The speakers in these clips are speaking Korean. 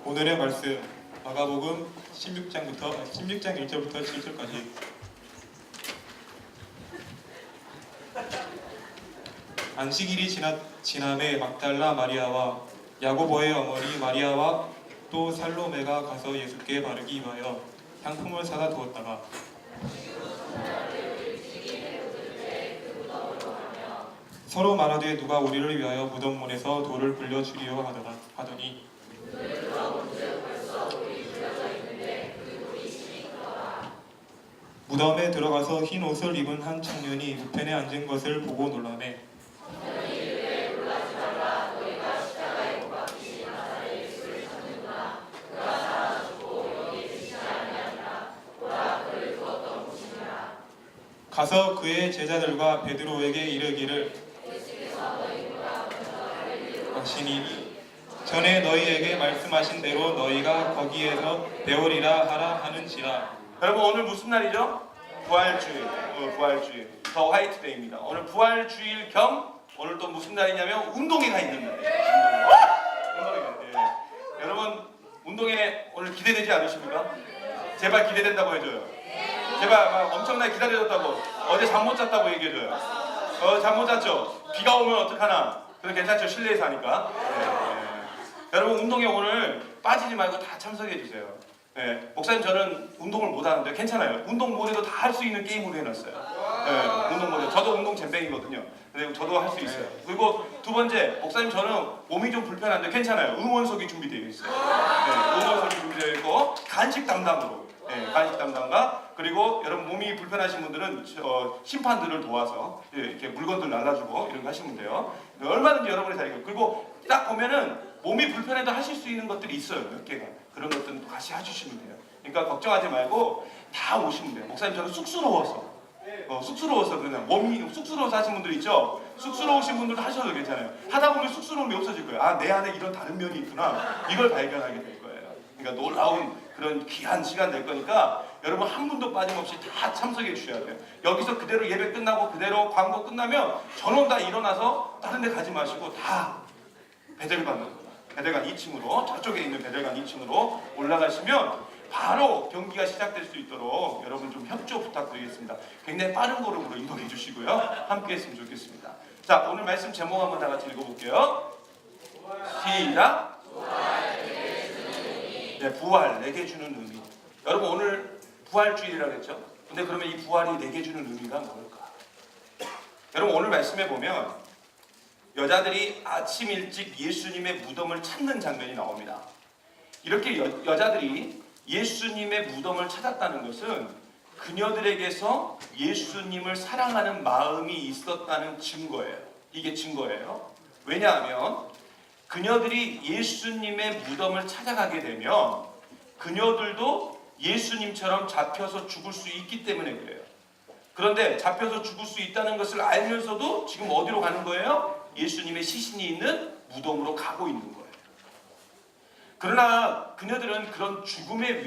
오늘의 말씀 마가복음 16장 1절부터 7절까지. 안식일이 지남에 막달라 마리아와 야고보의 어머니 마리아와 또 살로메가 가서 예수께 바르기 위하여 향품을 사다 두었다가 서로 말하되 누가 우리를 위하여 무덤문에서 돌을 불려주리요 하더니 무덤에 들어가서 흰 옷을 입은 한 청년이 우편에 앉은 것을 보고 놀라매 가서 그의 제자들과 베드로에게 이르기를 당신이 전에 너희에게 말씀하신 대로 너희가 거기에서 배우리라 하라 하는지라. 여러분, 오늘 무슨 날이죠? 부활주일. 부활주일. 더 화이트데이입니다. 오늘 부활주일 겸 오늘 또 무슨 날이냐면 운동회가 있는 날이에요. 운동회. 예. 여러분, 운동회 오늘 기대되지 않으십니까? 제발 기대된다고 해줘요. 제발 막 엄청나게 기다려졌다고. 어제 잠 못 잤다고 얘기해줘요. 잠 못 잤죠? 비가 오면 어떡하나? 그래도 괜찮죠? 실내에서 하니까. 여러분, 운동회 오늘 빠지지 말고 다 참석해주세요. 네, 목사님 저는 운동을 못하는데 괜찮아요. 운동 못해도 다 할 수 있는 게임으로 해놨어요. 네, 운동 못해. 저도 운동 잼뱅이거든요. 근데 저도 할 수 있어요. 그리고 두 번째, 목사님 저는 몸이 좀 불편한데 괜찮아요. 응원석이 준비되어 있어요. 네, 응원석이 준비되어 있고 간식 담당으로. 네, 간식 담당과 그리고 여러분 몸이 불편하신 분들은 심판들을 도와서 이렇게 물건들 날라주고 이런 거 하시면 돼요. 얼마든지 여러분의 자리가. 그리고 딱 보면은 몸이 불편해도 하실 수 있는 것들이 있어요. 몇 개가. 그런 것들은 또 같이 해주시면 돼요. 그러니까 걱정하지 말고 다 오시면 돼요. 목사님 저는 쑥스러워서 그냥 몸이 쑥스러워서 하신 분들 있죠? 쑥스러우신 분들도 하셔도 괜찮아요. 하다 보면 쑥스러움이 없어질 거예요. 아, 내 안에 이런 다른 면이 있구나. 이걸 발견하게 될 거예요. 그러니까 놀라운 그런 귀한 시간 될 거니까 여러분 한 분도 빠짐없이 다 참석해 주셔야 돼요. 여기서 그대로 예배 끝나고 그대로 광고 끝나면 전원 다 일어나서 다른 데 가지 마시고 다 배들 받는 거예요. 배들관 2층으로 저쪽에 있는 배들관 2층으로 올라가시면 바로 경기가 시작될 수 있도록 여러분 좀 협조 부탁드리겠습니다. 굉장히 빠른 걸음으로 이동해 주시고요. 함께 했으면 좋겠습니다. 자, 오늘 말씀 제목 한번 다 같이 읽어볼게요. 시작! 네, 부활, 내게 주는 의미. 여러분 오늘 부활주일이라고 했죠? 근데 그러면 이 부활이 내게 주는 의미가 뭘까? 여러분 오늘 말씀해 보면 여자들이 아침 일찍 예수님의 무덤을 찾는 장면이 나옵니다. 이렇게 여자들이 예수님의 무덤을 찾았다는 것은 그녀들에게서 예수님을 사랑하는 마음이 있었다는 증거예요. 이게 증거예요. 왜냐하면 그녀들이 예수님의 무덤을 찾아가게 되면 그녀들도 예수님처럼 잡혀서 죽을 수 있기 때문에 그래요. 그런데 잡혀서 죽을 수 있다는 것을 알면서도 지금 어디로 가는 거예요? 예수님의 시신이 있는 무덤으로 가고 있는 거예요. 그러나 그녀들은 그런 죽음의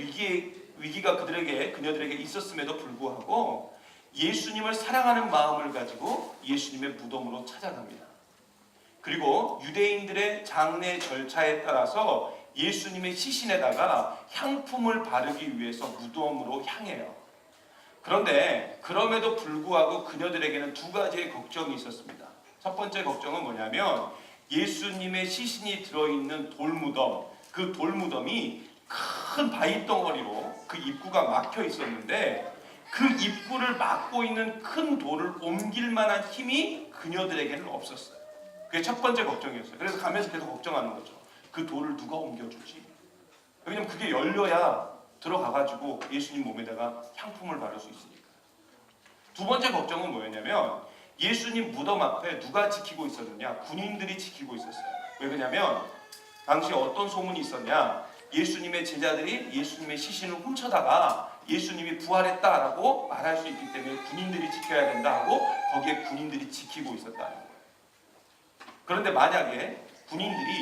위기가 그녀들에게 있었음에도 불구하고 예수님을 사랑하는 마음을 가지고 예수님의 무덤으로 찾아갑니다. 그리고 유대인들의 장례 절차에 따라서 예수님의 시신에다가 향품을 바르기 위해서 무덤으로 향해요. 그런데 그럼에도 불구하고 그녀들에게는 두 가지의 걱정이 있었습니다. 첫 번째 걱정은 뭐냐면 예수님의 시신이 들어있는 돌무덤, 그 돌무덤이 큰 바위 덩어리로 그 입구가 막혀 있었는데 그 입구를 막고 있는 큰 돌을 옮길 만한 힘이 그녀들에게는 없었어요. 그게 첫 번째 걱정이었어요. 그래서 가면서 계속 걱정하는 거죠. 그 돌을 누가 옮겨주지? 왜냐면 그게 열려야 들어가가지고 예수님 몸에다가 향품을 바를 수 있으니까. 두 번째 걱정은 뭐였냐면 예수님 무덤 앞에 누가 지키고 있었느냐? 군인들이 지키고 있었어요. 왜 그러냐면 당시 어떤 소문이 있었냐? 예수님의 제자들이 예수님의 시신을 훔쳐다가 예수님이 부활했다라고 말할 수 있기 때문에 군인들이 지켜야 된다 하고 거기에 군인들이 지키고 있었다는 거예요. 그런데 만약에 군인들이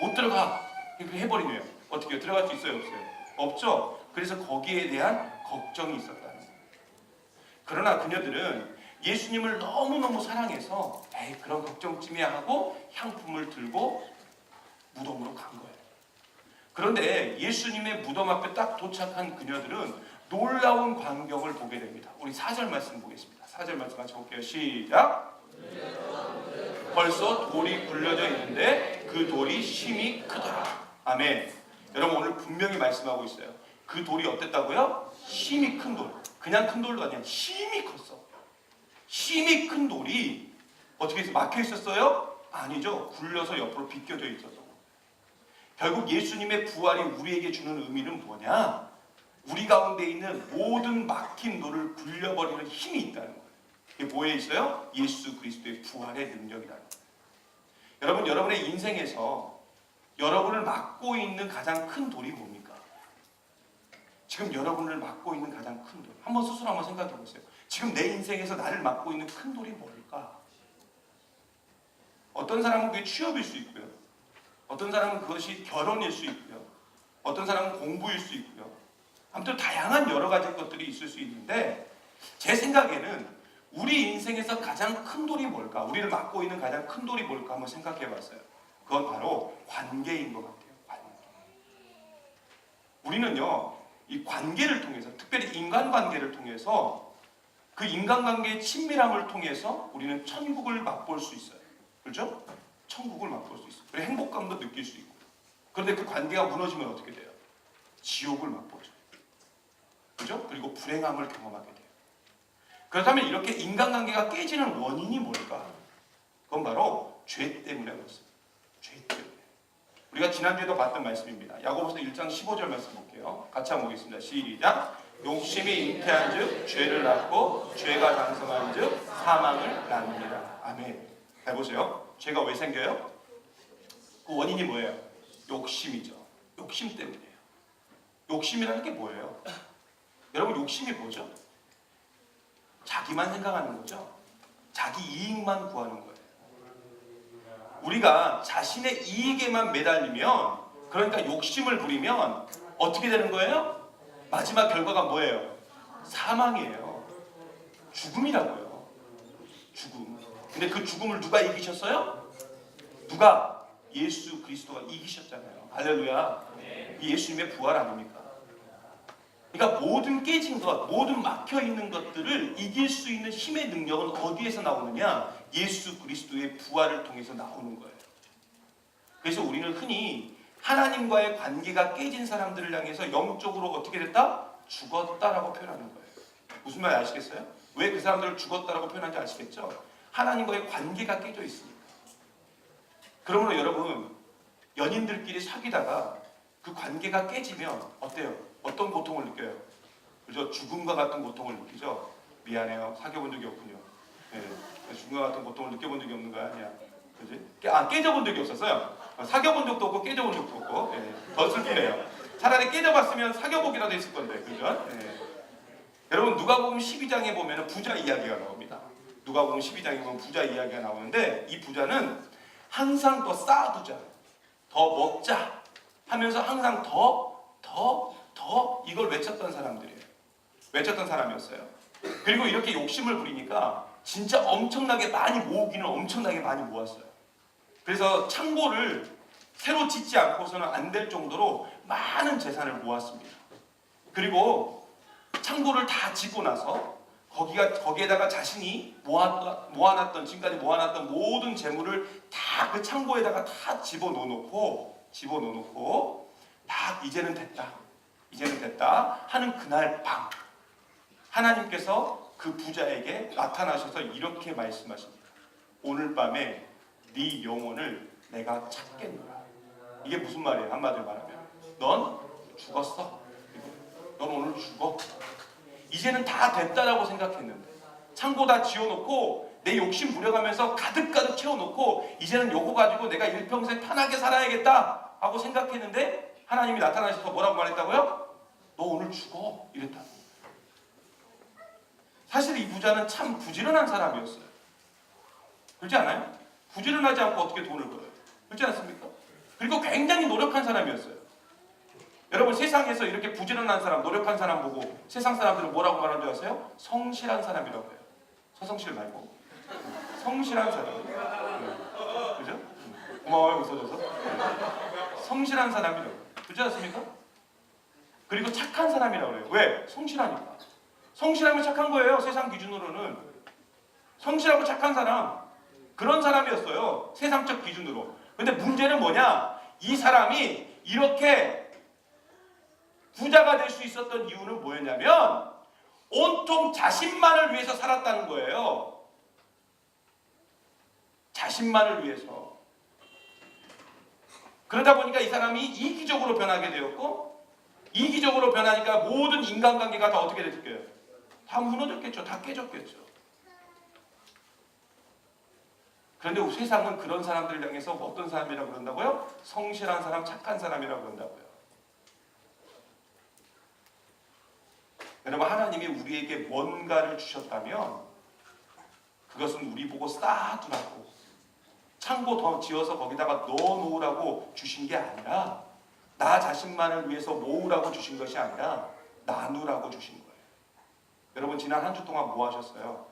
못 들어가 이렇게 해버리면 어떻게 들어갈 수 있어요? 없어요? 없죠. 그래서 거기에 대한 걱정이 있었다는 거예요. 그러나 그녀들은 예수님을 너무너무 사랑해서 에이 그런 걱정쯤이야 하고 향품을 들고 무덤으로 간 거예요. 그런데 예수님의 무덤 앞에 딱 도착한 그녀들은 놀라운 광경을 보게 됩니다. 우리 4절 말씀 보겠습니다. 4절 말씀 같이 볼게요. 시작. 벌써 돌이 굴려져 있는데 그 돌이 심히 크더라. 아멘. 여러분 오늘 분명히 말씀하고 있어요. 그 돌이 어땠다고요? 심히 큰 돌. 그냥 큰 돌도 아니야. 심히 컸어. 심히 큰 돌이 어떻게 해서 막혀 있었어요? 아니죠. 굴려서 옆으로 비껴져 있었어. 결국 예수님의 부활이 우리에게 주는 의미는 뭐냐? 우리 가운데 있는 모든 막힌 돌을 굴려버리는 힘이 있다는 거예요. 이게 뭐에 있어요? 예수 그리스도의 부활의 능력이라는 거예요. 여러분, 여러분의 인생에서 여러분을 막고 있는 가장 큰 돌이 뭡니까? 지금 여러분을 막고 있는 가장 큰 돌. 한번 스스로 한번 생각해 보세요. 지금 내 인생에서 나를 막고 있는 큰 돌이 뭘까? 어떤 사람은 그게 취업일 수 있고요. 어떤 사람은 그것이 결혼일 수 있고요. 어떤 사람은 공부일 수 있고요. 아무튼 다양한 여러 가지 것들이 있을 수 있는데 제 생각에는 우리 인생에서 가장 큰 돌이 뭘까? 우리를 막고 있는 가장 큰 돌이 뭘까? 한번 생각해 봤어요. 그건 바로 관계인 것 같아요. 관계. 우리는요, 이 관계를 통해서, 특별히 인간관계를 통해서 그 인간관계의 친밀함을 통해서 우리는 천국을 맛볼 수 있어요. 그렇죠? 천국을 맛볼 수 있어요. 그리고 행복감도 느낄 수 있고. 그런데 그 관계가 무너지면 어떻게 돼요? 지옥을 맛보죠. 그렇죠? 그리고 불행함을 경험하게 돼요. 그렇다면 이렇게 인간관계가 깨지는 원인이 뭘까? 그건 바로 죄 때문에 그렇습니다. 죄 때문에. 우리가 지난주에도 봤던 말씀입니다. 야고보서 1장 15절 말씀 볼게요. 같이 한번 보겠습니다. 시작. 욕심이 잉태한 즉 죄를 낳고 죄가 장성한 즉 사망을 낳습니다. 아멘. 잘 보세요. 죄가 왜 생겨요? 그 원인이 뭐예요? 욕심이죠. 욕심 때문이에요. 욕심이라는 게 뭐예요? 여러분 욕심이 뭐죠? 자기만 생각하는 거죠. 자기 이익만 구하는 거예요. 우리가 자신의 이익에만 매달리면, 그러니까 욕심을 부리면 어떻게 되는 거예요? 마지막 결과가 뭐예요? 사망이에요. 죽음이라고요. 죽음. 근데 그 죽음을 누가 이기셨어요? 누가? 예수 그리스도가 이기셨잖아요. 할렐루야. 예수님의 부활 아닙니까? 그러니까 모든 깨진 것, 모든 막혀있는 것들을 이길 수 있는 힘의 능력은 어디에서 나오느냐? 예수 그리스도의 부활을 통해서 나오는 거예요. 그래서 우리는 흔히 하나님과의 관계가 깨진 사람들을 향해서 영적으로 어떻게 됐다? 죽었다라고 표현하는 거예요. 무슨 말 아시겠어요? 왜 그 사람들을 죽었다라고 표현하는지 아시겠죠? 하나님과의 관계가 깨져 있으니까. 그러므로 여러분, 연인들끼리 사귀다가 그 관계가 깨지면 어때요? 어떤 고통을 느껴요? 그죠? 죽음과 같은 고통을 느끼죠? 미안해요. 사귀어본 적이 없군요. 네. 죽음과 같은 고통을 느껴본 적이 없는 거 아니야. 그지? 깨져본 적이 없었어요. 사귀어본 적도 없고 깨져본 적도 없고. 네. 더 슬프네요. 차라리 깨져봤으면 사귀어보기라도 했을 건데. 그죠? 네. 여러분 누가복음 12장에 보면 부자 이야기가 나옵니다. 누가복음 12장에 보면 부자 이야기가 나오는데 이 부자는 항상 더 쌓아두자, 더 먹자 하면서 항상 더 이걸 외쳤던 사람들이에요. 외쳤던 사람이었어요. 그리고 이렇게 욕심을 부리니까 진짜 엄청나게 많이 모으기는 엄청나게 많이 모았어요. 그래서 창고를 새로 짓지 않고서는 안 될 정도로 많은 재산을 모았습니다. 그리고 창고를 다 짓고 나서 거기에다가 자신이 모아놨던 지금까지 모아놨던 모든 재물을 다 그 창고에다가 다 집어넣어놓고 다 이제는 됐다 하는 그날 밤 하나님께서 그 부자에게 나타나셔서 이렇게 말씀하십니다. 오늘 밤에 네 영혼을 내가 찾겠노라. 이게 무슨 말이에요? 한마디로 말하면 넌 죽었어. 넌 오늘 죽어. 이제는 다 됐다라고 생각했는데 창고 다 지어놓고 내 욕심 부려가면서 가득 채워놓고 이제는 요거 가지고 내가 일평생 편하게 살아야겠다 하고 생각했는데 하나님이 나타나셔서 뭐라고 말했다고요? 너 오늘 죽어. 이랬다. 사실 이 부자는 참 부지런한 사람이었어요. 그렇지 않아요? 부지런하지 않고 어떻게 돈을 벌어요? 그렇지 않습니까? 그리고 굉장히 노력한 사람이었어요. 여러분 세상에서 이렇게 부지런한 사람, 노력한 사람 보고 세상 사람들은 뭐라고 말하는 줄 아세요? 성실한 사람이라고 해요. 서성실 말고 성실한 사람. 네. 그죠? 고마워요 웃어줘서. 성실한 사람이라고. 그렇지 않습니까? 그리고 착한 사람이라고 그래요. 왜? 성실하니까. 성실하면 착한 거예요. 세상 기준으로는. 성실하고 착한 사람, 그런 사람이었어요. 세상적 기준으로. 근데 문제는 뭐냐? 이 사람이 이렇게 부자가 될 수 있었던 이유는 뭐였냐면 온통 자신만을 위해서 살았다는 거예요. 자신만을 위해서. 그러다 보니까 이 사람이 이기적으로 변하게 되었고, 이기적으로 변하니까 모든 인간관계가 다 어떻게 됐을까요? 다 무너졌겠죠. 다 깨졌겠죠. 그런데 세상은 그런 사람들을 향해서 어떤 사람이라고 그런다고요? 성실한 사람, 착한 사람이라고 그런다고요. 여러분, 하나님이 우리에게 뭔가를 주셨다면 그것은 우리 보고 쌓아두라고, 창고 더 지어서 거기다가 넣어놓으라고 주신 게 아니라, 나 자신만을 위해서 모으라고 주신 것이 아니라 나누라고 주신 거예요. 여러분, 지난 한 주 동안 뭐 하셨어요?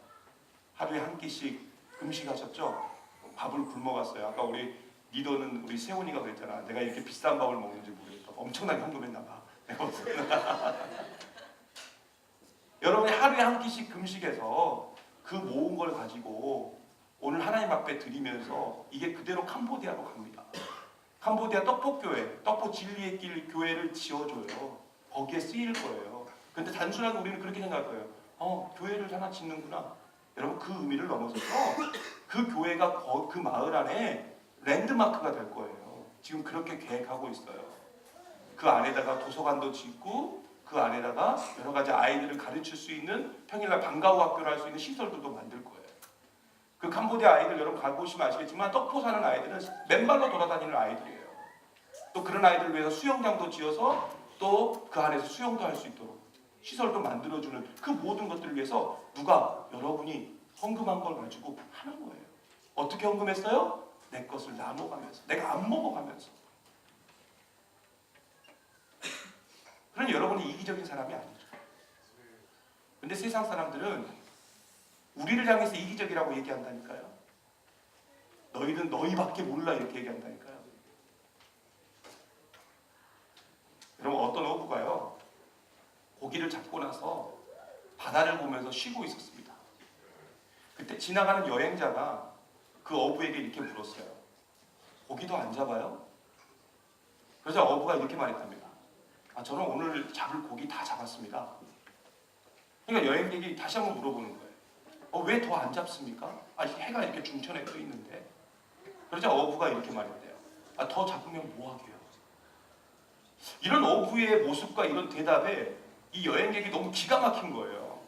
하루에 한 끼씩 금식하셨죠? 밥을 굶어갔어요. 아까 우리 리더는 우리 세훈이가 그랬잖아. 내가 이렇게 비싼 밥을 먹는지 모르겠다. 엄청나게 헌금했나 봐. 여러분이 하루에 한 끼씩 금식해서 그 모은 걸 가지고 오늘 하나님 앞에 드리면서 이게 그대로 캄보디아로 갑니다. 캄보디아 떡볶교회, 떡볶 진리의 길 교회를 지어줘요. 거기에 쓰일 거예요. 근데 단순하게 우리는 그렇게 생각할 거예요. 교회를 하나 짓는구나. 여러분, 그 의미를 넘어서서 그 교회가 그 마을 안에 랜드마크가 될 거예요. 지금 그렇게 계획하고 있어요. 그 안에다가 도서관도 짓고, 그 안에다가 여러 가지 아이들을 가르칠 수 있는 평일날 방과후 학교를 할 수 있는 시설들도 만들 거예요. 그 캄보디아 아이들 여러분 가보시면 아시겠지만 떡포 사는 아이들은 맨발로 돌아다니는 아이들이에요. 또 그런 아이들을 위해서 수영장도 지어서 또 그 안에서 수영도 할 수 있도록 시설도 만들어주는 그 모든 것들을 위해서 누가? 여러분이 헌금한 걸 가지고 하는 거예요. 어떻게 헌금했어요? 내 것을 나눠가면서, 내가 안 먹어가면서. 그러니 여러분이 이기적인 사람이 아니죠. 근데 세상 사람들은 우리를 향해서 이기적이라고 얘기한다니까요. 너희는 너희밖에 몰라 이렇게 얘기한다니까요. 여러분, 어떤 어부가요, 고기를 잡고 나서 바다를 보면서 쉬고 있었습니다. 그때 지나가는 여행자가 그 어부에게 이렇게 물었어요. 고기도 안 잡아요? 그러자 어부가 이렇게 말했답니다. 저는 오늘 잡을 고기 다 잡았습니다. 그러니까 여행객이 다시 한번 물어보는 거예요. 왜 더 안 잡습니까? 아직 해가 이렇게 중천에 떠 있는데. 그러자 어부가 이렇게 말했대요. 더 잡으면 뭐하게요? 이런 어부의 모습과 이런 대답에 이 여행객이 너무 기가 막힌 거예요.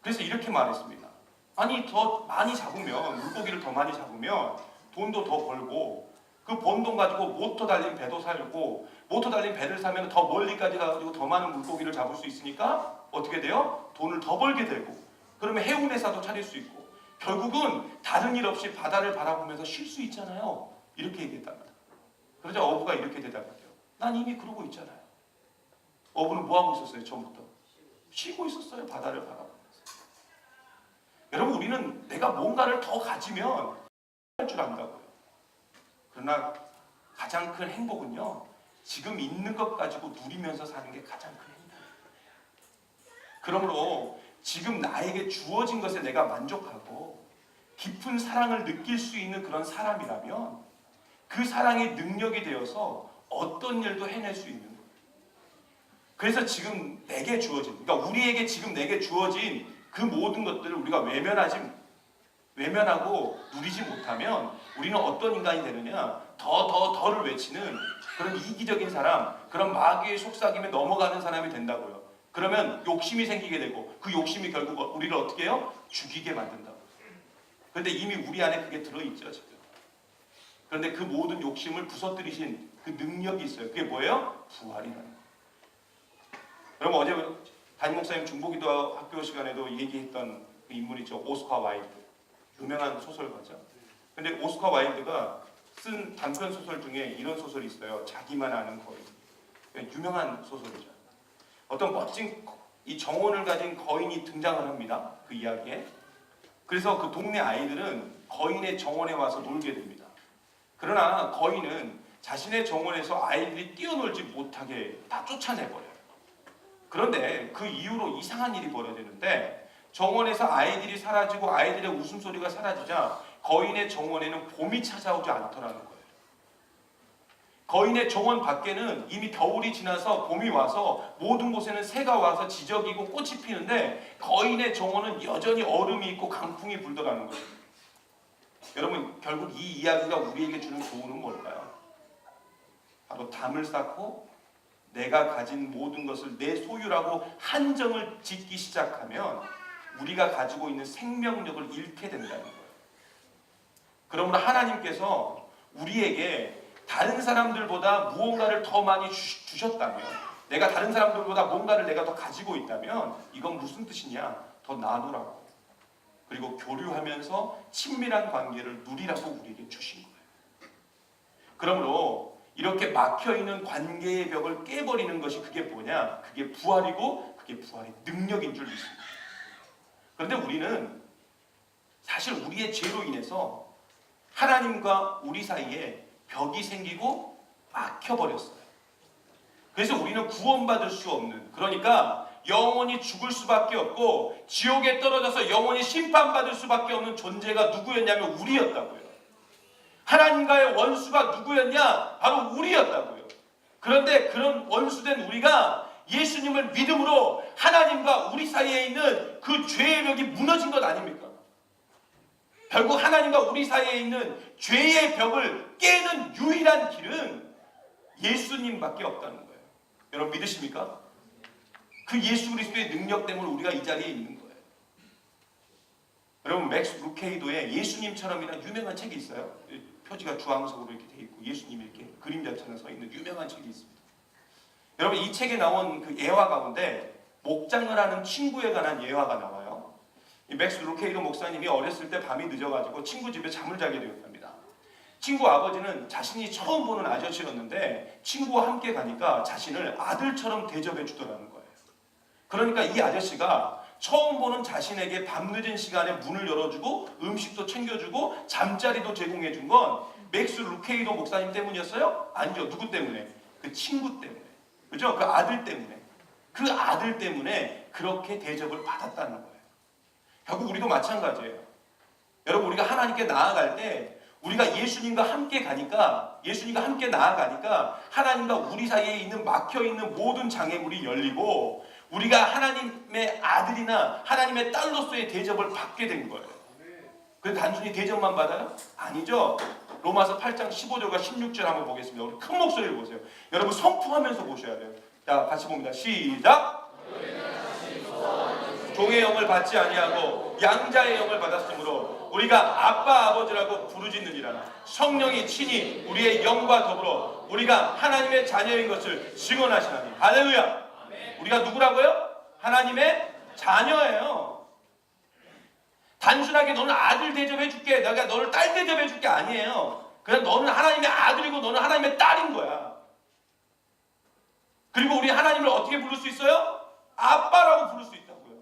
그래서 이렇게 말했습니다. 아니, 더 많이 잡으면, 물고기를 더 많이 잡으면 돈도 더 벌고, 그 번 돈 가지고 모터 달린 배도 살고, 모터 달린 배를 사면 더 멀리까지 가가지고 더 많은 물고기를 잡을 수 있으니까 어떻게 돼요? 돈을 더 벌게 되고, 그러면 해운회사도 차릴 수 있고, 결국은 다른 일 없이 바다를 바라보면서 쉴 수 있잖아요. 이렇게 얘기했답니다. 그러자 어부가 이렇게 대답했대요. 난 이미 그러고 있잖아요. 어부는 뭐 하고 있었어요? 처음부터 쉬고 있었어요. 바다를 바라보면서. 여러분, 우리는 내가 뭔가를 더 가지면 할 줄 안다고요. 그러나 가장 큰 행복은요, 지금 있는 것 가지고 누리면서 사는 게 가장 큰 행복이에요. 그러므로 지금 나에게 주어진 것에 내가 만족하고 깊은 사랑을 느낄 수 있는 그런 사람이라면 그 사랑이 능력이 되어서 어떤 일도 해낼 수 있는 거예요. 그래서 지금 내게 주어진, 그러니까 우리에게 지금 내게 주어진 그 모든 것들을 우리가 외면하고 누리지 못하면 우리는 어떤 인간이 되느냐? 더를 외치는 그런 이기적인 사람, 그런 마귀의 속삭임에 넘어가는 사람이 된다고요. 그러면 욕심이 생기게 되고 그 욕심이 결국 우리를 어떻게 해요? 죽이게 만든다고. 그런데 이미 우리 안에 그게 들어있죠, 지금. 그런데 그 모든 욕심을 부서뜨리신 그 능력이 있어요. 그게 뭐예요? 부활이라는 거예요. 여러분, 어제 담임 목사님 중보기도 학교 시간에도 얘기했던 그 인물이죠. 오스카 와일드. 유명한 소설가죠. 근데 오스카 와일드가 쓴 단편 소설 중에 이런 소설이 있어요. 자기만 아는 거인. 유명한 소설이죠. 어떤 멋진 이 정원을 가진 거인이 등장을 합니다. 그 이야기에. 그래서 그 동네 아이들은 거인의 정원에 와서 놀게 됩니다. 그러나 거인은 자신의 정원에서 아이들이 뛰어놀지 못하게 다 쫓아내버려요. 그런데 그 이후로 이상한 일이 벌어지는데 정원에서 아이들이 사라지고 아이들의 웃음소리가 사라지자 거인의 정원에는 봄이 찾아오지 않더라는 거예요. 거인의 정원 밖에는 이미 겨울이 지나서 봄이 와서 모든 곳에는 새가 와서 지저귀고 꽃이 피는데 거인의 정원은 여전히 얼음이 있고 강풍이 불더라는 거예요. 여러분, 결국 이 이야기가 우리에게 주는 교훈은 뭘까요? 바로 담을 쌓고 내가 가진 모든 것을 내 소유라고 한정을 짓기 시작하면 우리가 가지고 있는 생명력을 잃게 된다는 거예요. 그러므로 하나님께서 우리에게 다른 사람들보다 무언가를 더 많이 주셨다면, 내가 다른 사람들보다 뭔가를 내가 더 가지고 있다면 이건 무슨 뜻이냐? 더 나누라고, 그리고 교류하면서 친밀한 관계를 누리라고 우리에게 주신 거예요. 그러므로 이렇게 막혀있는 관계의 벽을 깨버리는 것이 그게 뭐냐? 그게 부활이고 그게 부활의 능력인 줄 믿습니다. 그런데 우리는 사실 우리의 죄로 인해서 하나님과 우리 사이에 벽이 생기고 막혀버렸어요. 그래서 우리는 구원받을 수 없는, 그러니까 영원히 죽을 수밖에 없고 지옥에 떨어져서 영원히 심판받을 수밖에 없는 존재가 누구였냐면 우리였다고요. 하나님과의 원수가 누구였냐? 바로 우리였다고요. 그런데 그런 원수된 우리가 예수님을 믿음으로 하나님과 우리 사이에 있는 그 죄의 벽이 무너진 것 아닙니까? 결국 하나님과 우리 사이에 있는 죄의 벽을 깨는 유일한 길은 예수님밖에 없다는 거예요. 여러분 믿으십니까? 그 예수 그리스도의 능력 때문에 우리가 이 자리에 있는 거예요. 여러분, 맥스 루케이도의 예수님처럼이라는 유명한 책이 있어요. 표지가 주황색으로 이렇게 돼 있고 예수님이 이렇게 그림자처럼 서 있는 유명한 책이 있습니다. 여러분, 이 책에 나온 그 예화 가운데 목장을 하는 친구에 관한 예화가 나와요. 이 맥스 루케이도 목사님이 어렸을 때 밤이 늦어가지고 친구 집에 잠을 자게 되었답니다. 친구 아버지는 자신이 처음 보는 아저씨였는데 친구와 함께 가니까 자신을 아들처럼 대접해 주더라는 거예요. 그러니까 이 아저씨가 처음 보는 자신에게 밤늦은 시간에 문을 열어주고 음식도 챙겨주고 잠자리도 제공해 준 건 맥스 루케이도 목사님 때문이었어요? 아니죠. 누구 때문에? 그 친구 때문에. 그죠? 그 아들 때문에. 그 아들 때문에 그렇게 대접을 받았다는 거예요. 결국 우리도 마찬가지예요. 여러분, 우리가 하나님께 나아갈 때 우리가 예수님과 함께 가니까, 예수님과 함께 나아가니까 하나님과 우리 사이에 있는 막혀있는 모든 장애물이 열리고 우리가 하나님의 아들이나 하나님의 딸로서의 대접을 받게 된 거예요. 그래서 단순히 대접만 받아요? 아니죠. 로마서 8장 15절과 16절 한번 보겠습니다. 우리 큰 목소리를 보세요. 여러분 선포하면서 보셔야 돼요. 자, 같이 봅니다. 시작! 종의 영을 받지 아니하고 양자의 영을 받았으므로 우리가 아빠 아버지라고 부르짖느니라. 성령이 친히 우리의 영과 더불어 우리가 하나님의 자녀인 것을 증언하시나니. 할렐루야. 우리가 누구라고요? 하나님의 자녀예요. 단순하게 너는 아들 대접해 줄게, 내가 너를 딸 대접해 줄게 아니에요. 그냥 너는 하나님의 아들이고 너는 하나님의 딸인 거야. 그리고 우리 하나님을 어떻게 부를 수 있어요? 아빠라고 부를 수 있다고요.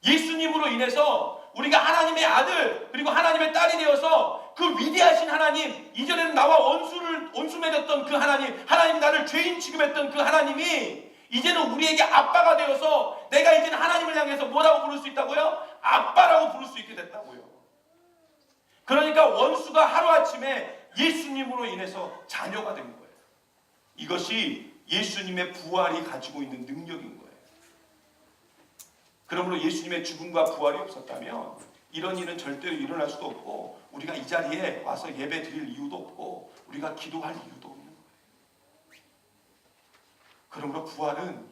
예수님으로 인해서 우리가 하나님의 아들 그리고 하나님의 딸이 되어서 그 위대하신 하나님, 이전에는 나와 원수 맺었던 그 하나님, 하나님 나를 죄인 취급했던 그 하나님이 이제는 우리에게 아빠가 되어서 내가 이제는 하나님을 향해서 뭐라고 부를 수 있다고요? 아빠라고 부를 수 있게 됐다고요. 그러니까 원수가 하루아침에 예수님으로 인해서 자녀가 된 거예요. 이것이 예수님의 부활이 가지고 있는 능력인 거예요. 그러므로 예수님의 죽음과 부활이 없었다면 이런 일은 절대로 일어날 수도 없고 우리가 이 자리에 와서 예배 드릴 이유도 없고 우리가 기도할 이유도 없는 거예요. 그러므로 부활은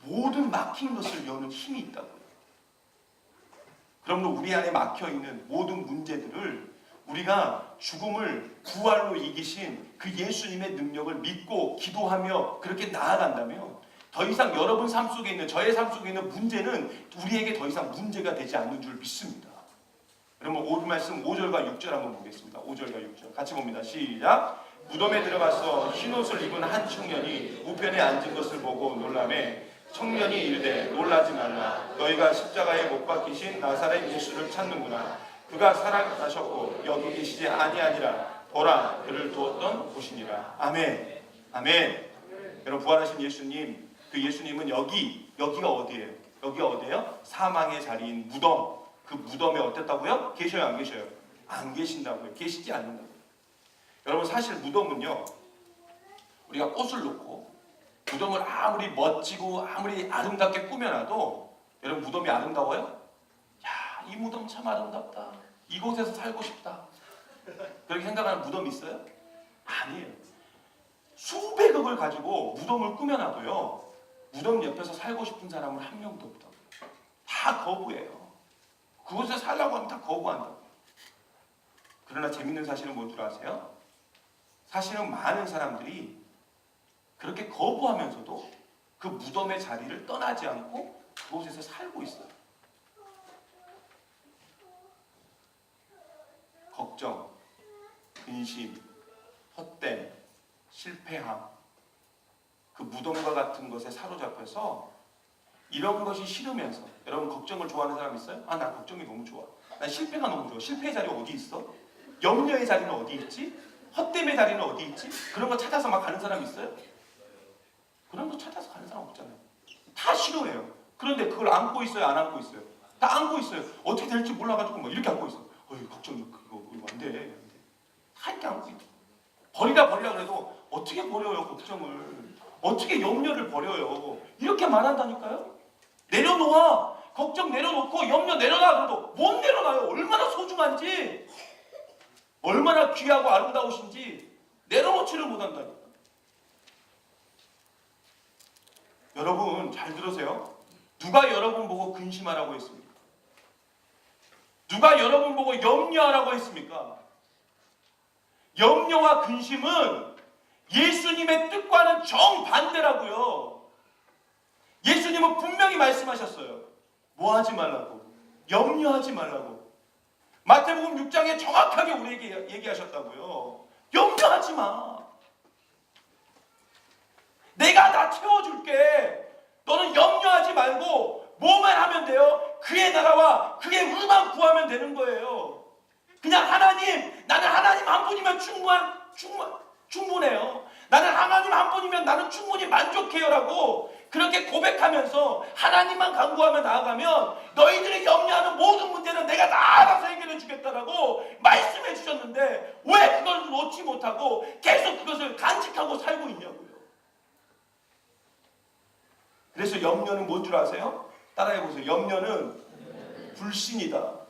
모든 막힌 것을 여는 힘이 있다고요. 그러므로 우리 안에 막혀있는 모든 문제들을 우리가 죽음을 부활로 이기신 그 예수님의 능력을 믿고 기도하며 그렇게 나아간다면 더 이상 여러분 삶 속에 있는, 저의 삶 속에 있는 문제는 우리에게 더 이상 문제가 되지 않는 줄 믿습니다. 그러면 오늘 말씀 5절과 6절 한번 보겠습니다. 5절과 6절 같이 봅니다. 시작! 무덤에 들어가서 흰옷을 입은 한 청년이 우편에 앉은 것을 보고 놀라매 청년이 이르되 놀라지 말라. 너희가 십자가에 못 박히신 나사렛 예수를 찾는구나. 그가 살아나셨고 여기 계시지 아니하니라. 보라 그를 두었던 곳이니라. 아멘. 아멘. 여러분, 부활하신 예수님, 그 예수님은 여기가 어디예요? 여기가 어디예요? 사망의 자리인 무덤. 그 무덤에 어땠다고요? 계셔요, 안 계셔요? 안 계신다고요. 계시지 않는다고요. 여러분, 사실 무덤은요, 우리가 꽃을 놓고 무덤을 아무리 멋지고 아무리 아름답게 꾸며놔도, 여러분, 무덤이 아름다워요? 야, 이 무덤 참 아름답다. 이곳에서 살고 싶다. 그렇게 생각하는 무덤이 있어요? 아니에요. 수백억을 가지고 무덤을 꾸며놔도요, 무덤 옆에서 살고 싶은 사람은 한 명도 없다고요. 다 거부해요. 그곳에 살라고 하면 다 거부한다고요. 그러나 재밌는 사실은 뭔 줄 아세요? 사실은 많은 사람들이 그렇게 거부하면서도 그 무덤의 자리를 떠나지 않고 그곳에서 살고 있어요. 걱정, 근심, 헛됨, 실패함, 그 무덤과 같은 것에 사로잡혀서 이런 것이 싫으면서, 여러분 걱정을 좋아하는 사람 있어요? 아, 난 걱정이 너무 좋아. 난 실패가 너무 좋아. 실패의 자리 어디 있어? 염려의 자리는 어디 있지? 헛됨의 자리는 어디 있지? 그런 거 찾아서 막 가는 사람 있어요? 그런 거 찾아서 가는 사람 없잖아요. 다 싫어해요. 그런데 그걸 안고 있어요, 안 안고 있어요? 다 안고 있어요. 어떻게 될지 몰라가지고 막 이렇게 안고 있어. 걱정, 이거 안 돼. 다 이렇게 안고 있어. 버리라 그래도 어떻게 버려요, 걱정을? 어떻게 염려를 버려요? 이렇게 말한다니까요? 내려놓아. 걱정 내려놓고 염려 내려놔. 그래도 못 내려놔요. 얼마나 소중한지, 얼마나 귀하고 아름다우신지 내려놓지를 못한다니까. 여러분 잘 들으세요. 누가 여러분 보고 근심하라고 했습니까? 누가 여러분 보고 염려하라고 했습니까? 염려와 근심은 예수님의 뜻과는 정반대라고요. 예수님은 분명히 말씀하셨어요. 뭐 하지 말라고? 염려하지 말라고. 마태복음 6장에 정확하게 우리에게 얘기하셨다고요. 염려하지 마. 내가 다 채워줄게. 너는 염려하지 말고 뭐만 하면 돼요? 그의 나라와 그의 의만 구하면 되는 거예요. 그냥 하나님, 나는 하나님 한 분이면 충분해요. 나는 하나님 한 분이면 나는 충분히 만족해요라고 그렇게 고백하면서 하나님만 간구하며 나아가면 너희들이 염려하는 모든 문제는 내가 다 알아서 해결해 주겠다라고 말씀해 주셨는데, 왜 그걸 놓지 못하고 계속 그것을 간직하고 살고 있냐고요. 그래서 염려는 뭔 줄 아세요? 따라해보세요. 염려는 불신이다.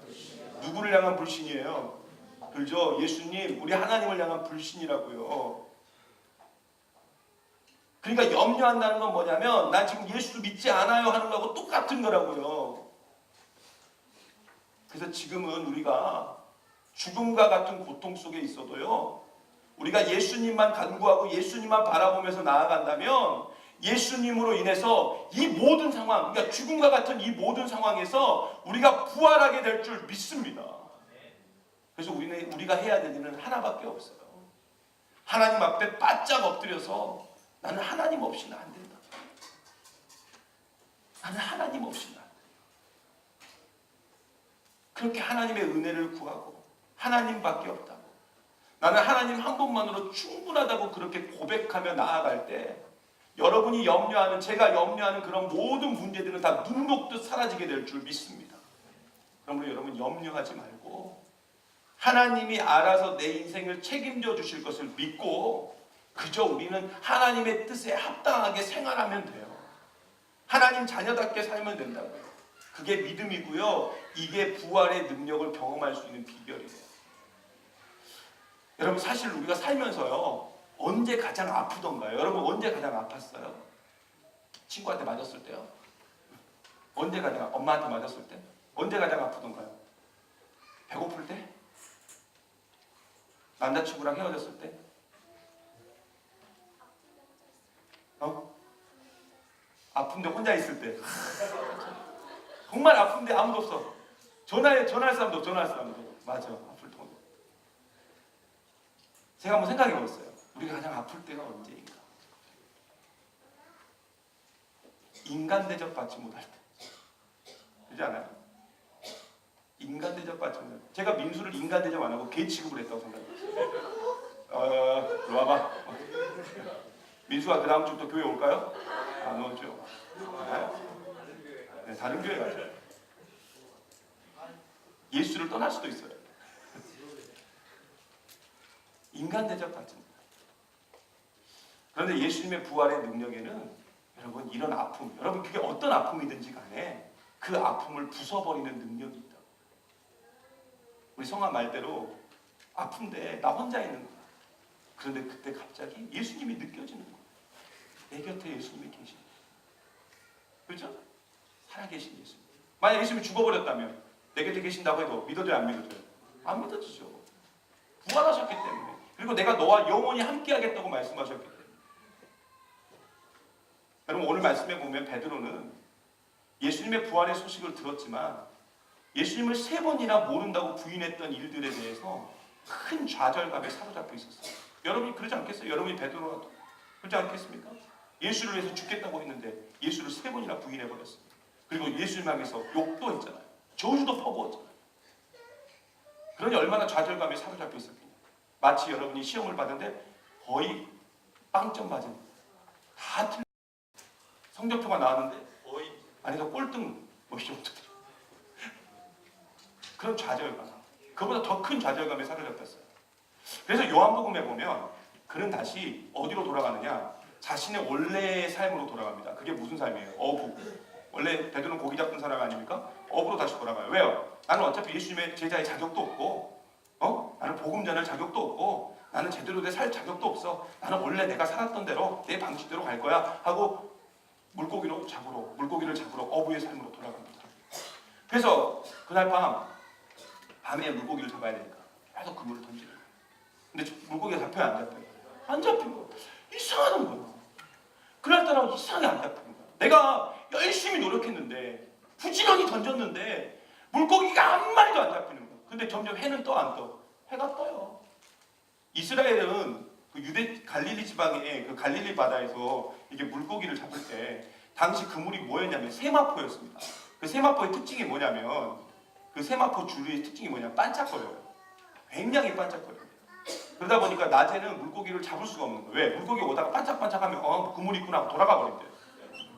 누구를 향한 불신이에요? 그죠? 예수님, 우리 하나님을 향한 불신이라고요. 그러니까 염려한다는 건 뭐냐면, 난 지금 예수를 믿지 않아요 하는 거하고 똑같은 거라고요. 그래서 지금은 우리가 죽음과 같은 고통 속에 있어도요, 우리가 예수님만 간구하고 예수님만 바라보면서 나아간다면 예수님으로 인해서 이 모든 상황, 그러니까 죽음과 같은 이 모든 상황에서 우리가 부활하게 될 줄 믿습니다. 그래서 우리가 해야 될 일은 하나밖에 없어요. 하나님 앞에 바짝 엎드려서 나는 하나님 없이는 안 된다. 나는 하나님 없이는 안 된다. 그렇게 하나님의 은혜를 구하고 하나님밖에 없다고, 나는 하나님 한 분만으로 충분하다고 그렇게 고백하며 나아갈 때 여러분이 염려하는, 제가 염려하는 그런 모든 문제들은 다 눈 녹듯 사라지게 될 줄 믿습니다. 그러므로 여러분 염려하지 말고 하나님이 알아서 내 인생을 책임져 주실 것을 믿고 그저 우리는 하나님의 뜻에 합당하게 생활하면 돼요. 하나님 자녀답게 살면 된다고요. 그게 믿음이고요. 이게 부활의 능력을 경험할 수 있는 비결이에요. 여러분 사실 우리가 살면서요, 언제 가장 아프던가요? 여러분 언제 가장 아팠어요? 친구한테 맞았을 때요? 언제 가장, 엄마한테 맞았을 때? 언제 가장 아프던가요? 배고플 때? 남자친구랑 헤어졌을 때? 아픈데 혼자 있을 때? 정말 아픈데 아무도 없어. 전화할 사람도 없어. 맞아, 아플 때. 제가 한번 생각해 봤어요. 우리가 가장 아플 때가 언제인가? 인간 대접 받지 못할 때. 그렇지 않아요? 인간 대접 받지 못할 때. 제가 민수를 인간 대접 안 하고 개 취급을 했다고 생각했어요. 이리 와봐. 민수가 그 다음 주부터 교회 올까요? 안 오죠. 네, 다른 교회 가죠. 예수를 떠날 수도 있어요. 인간 대접받습니다. 그런데 예수님의 부활의 능력에는 여러분 이런 아픔, 여러분 그게 어떤 아픔이든지 간에 그 아픔을 부숴버리는 능력이 있다. 우리 성화 말대로 아픈데 나 혼자 있는 거야. 그런데 그때 갑자기 예수님이 느껴지는 거야. 내 곁에 예수님이 계신 거야. 그렇죠? 살아계신 예수님. 만약 예수님이 죽어버렸다면 내 곁에 계신다고 해도 믿어져요, 안 믿어져요? 안 믿어지죠. 부활하셨기 때문에. 그리고 내가 너와 영원히 함께하겠다고 말씀하셨기 때문에. 여러분 오늘 말씀에 보면 베드로는 예수님의 부활의 소식을 들었지만 예수님을 3번이나 모른다고 부인했던 일들에 대해서 큰 좌절감에 사로잡혀 있었어요. 여러분이 그러지 않겠어요? 여러분이 베드로라도 그러지 않겠습니까? 예수를 위해서 죽겠다고 했는데 예수를 3번이나 부인해버렸어요. 그리고 예수님 향해서 욕도 했잖아요. 저주도 퍼부었잖아요. 그러니 얼마나 좌절감에 사로잡혀 있었겠냐. 마치 여러분이 시험을 봤는데 거의 빵점 맞은 다 틀린 성적표가 나왔는데 거의 안에서 꼴등 뭐 이 정도 그런 좌절감, 그보다 더 큰 좌절감에 사로잡혔어요. 그래서 요한복음에 보면 그는 다시 어디로 돌아가느냐, 자신의 원래의 삶으로 돌아갑니다. 그게 무슨 삶이에요? 어부. 원래 베드로는 고기 잡던 사람 아닙니까? 어부로 다시 돌아가요. 왜요? 나는 어차피 예수님의 제자의 자격도 없고, 나는 복음 전할 자격도 없고, 나는 제대로 살 자격도 없어. 나는 원래 내가 살았던 대로 내 방식대로 갈 거야 하고 물고기를 잡으러 어부의 삶으로 돌아갑니다. 그래서 그날 밤에 물고기를 잡아야 되니까 계속 그물을 던지는 거예요. 근데 물고기가 잡혀요, 안 잡혀요? 안 잡힌 거예요. 이상하는 거예요. 그날따라 이상하게 안 잡히는 거예요. 내가 열심히 노력했는데 부지런히 던졌는데 물고기가 한 마리도 안 잡히는 거예요. 근데 점점 해는 떠 안 떠? 해가 떠요. 이스라엘은 그 유대 갈릴리 지방의 그 갈릴리 바다에서 이게 물고기를 잡을 때 당시 그물이 뭐였냐면 세마포였습니다. 그 세마포의 특징이 뭐냐면 그 세마포 줄의 특징이 뭐냐면 반짝거려요. 굉장히 반짝거려요. 그러다 보니까 낮에는 물고기를 잡을 수가 없는 거예요. 왜? 물고기 오다가 반짝반짝하면 그물이 있구나 하고 돌아가 버린대요.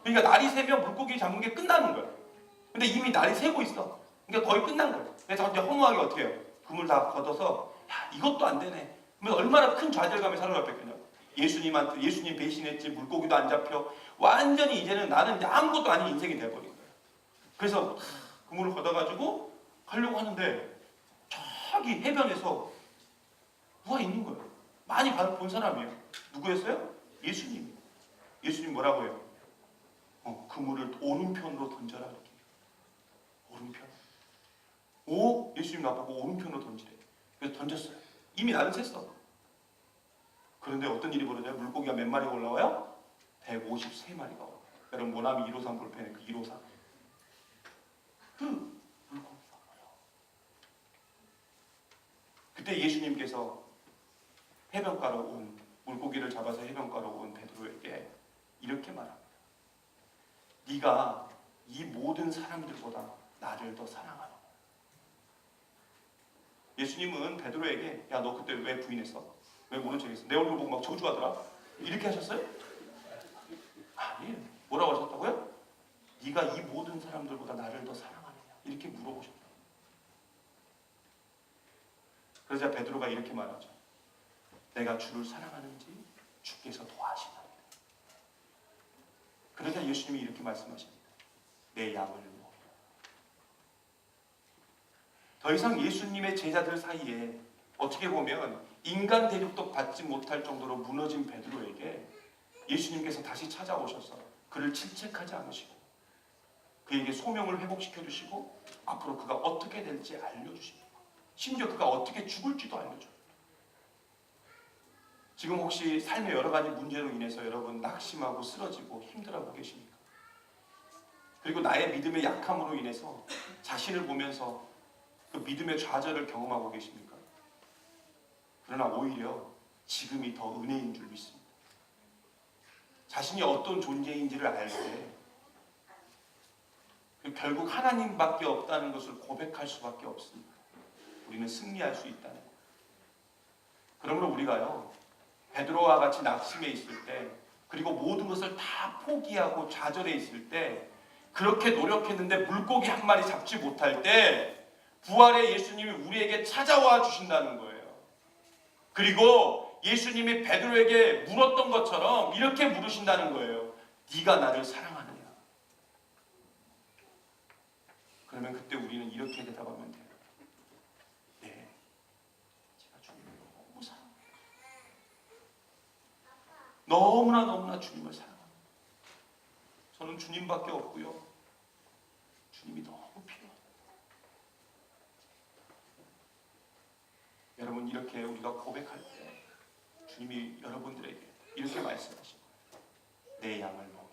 그러니까 날이 새면 물고기 잡는 게 끝나는 거예요. 근데 이미 날이 새고 있어. 그러니까 거의 끝난 거예요. 그래서 이제 허무하게 어떻게 해요? 그물 다 걷어서 야 이것도 안 되네. 그러면 얼마나 큰 좌절감에 사로잡혔겠냐고. 예수님 배신했지, 물고기도 안 잡혀. 완전히 이제는 나는 이제 아무것도 아닌 인생이 돼버린 거예요. 그래서 그물을 걷어가지고 가려고 하는데 저기 해변에서 누가 있는 거예요. 많이 본 사람이에요. 누구였어요? 예수님. 예수님 뭐라고 해요? 그물을 오른편으로 던져라 이렇게. 오른편. 예수님 나보고 오른편으로 던지래. 그래서 던졌어요. 이미 나는 샜어. 그런데 어떤 일이 벌어져요? 물고기가 몇 마리가 올라와요? 153마리가 올라와요. 여러분 모나미 153 볼펜에 그 153. 그 물고기가 와요. 그때 예수님께서 해변가로 온 물고기를 잡아서 해변가로 온 베드로에게 이렇게 말합니다. 네가 이 모든 사람들보다 나를 더 사랑하노. 예수님은 베드로에게 야 너 그때 왜 부인했어? 왜 모른 척했어? 내 얼굴 보고 막 저주하더라? 이렇게 하셨어요? 아니, 뭐라고 하셨다고요? 네가 이 모든 사람들보다 나를 더 사랑하느냐? 이렇게 물어보셨다. 그러자 베드로가 이렇게 말하죠. 내가 주를 사랑하는지 주께서 더 아시나이다. 그러자 예수님이 이렇게 말씀하십니다. 내 양을 먹이라. 더 이상 예수님의 제자들 사이에 어떻게 보면 인간 대접도 받지 못할 정도로 무너진 베드로에게 예수님께서 다시 찾아오셔서 그를 질책하지 않으시고 그에게 소명을 회복시켜 주시고 앞으로 그가 어떻게 될지 알려주십니다. 심지어 그가 어떻게 죽을지도 알려줘요. 지금 혹시 삶의 여러 가지 문제로 인해서 여러분 낙심하고 쓰러지고 힘들어하고 계십니까? 그리고 나의 믿음의 약함으로 인해서 자신을 보면서 그 믿음의 좌절을 경험하고 계십니까? 그러나 오히려 지금이 더 은혜인 줄 믿습니다. 자신이 어떤 존재인지를 알 때 결국 하나님밖에 없다는 것을 고백할 수밖에 없습니다. 우리는 승리할 수 있다는 것. 그러므로 우리가요, 베드로와 같이 낙심해 있을 때, 그리고 모든 것을 다 포기하고 좌절해 있을 때, 그렇게 노력했는데 물고기 한 마리 잡지 못할 때 부활의 예수님이 우리에게 찾아와 주신다는 거예요. 그리고 예수님이 베드로에게 물었던 것처럼 이렇게 물으신다는 거예요. 네가 나를 사랑하느냐? 그러면 그때 우리는 이렇게 대답하면 돼요. 네, 제가 주님을 너무 사랑해요. 너무나 주님을 사랑합니다. 저는 주님밖에 없고요, 주님이 너무 필요합니다. 여러분, 이렇게 우리가 고백할 때 주님이 여러분들에게 이렇게 말씀하신 거예요. 내 양을 먹이라.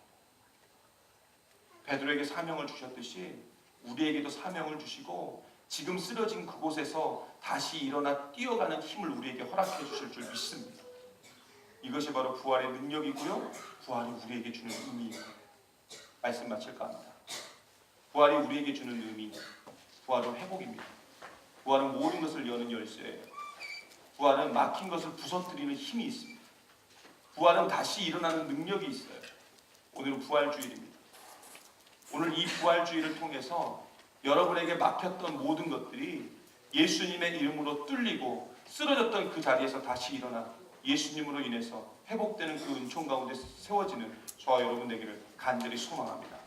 베드로에게 사명을 주셨듯이 우리에게도 사명을 주시고 지금 쓰러진 그곳에서 다시 일어나 뛰어가는 힘을 우리에게 허락해 주실 줄 믿습니다. 이것이 바로 부활의 능력이고요, 부활이 우리에게 주는 의미입니다. 말씀 마칠까 합니다. 부활이 우리에게 주는 의미, 부활은 회복입니다. 부활은 모든 것을 여는 열쇠예요. 부활은 막힌 것을 부서뜨리는 힘이 있습니다. 부활은 다시 일어나는 능력이 있어요. 오늘은 부활주일입니다. 오늘 이 부활주일을 통해서 여러분에게 막혔던 모든 것들이 예수님의 이름으로 뚫리고 쓰러졌던 그 자리에서 다시 일어나 예수님으로 인해서 회복되는 그 은총 가운데 세워지는 저와 여러분 되기를 간절히 소망합니다.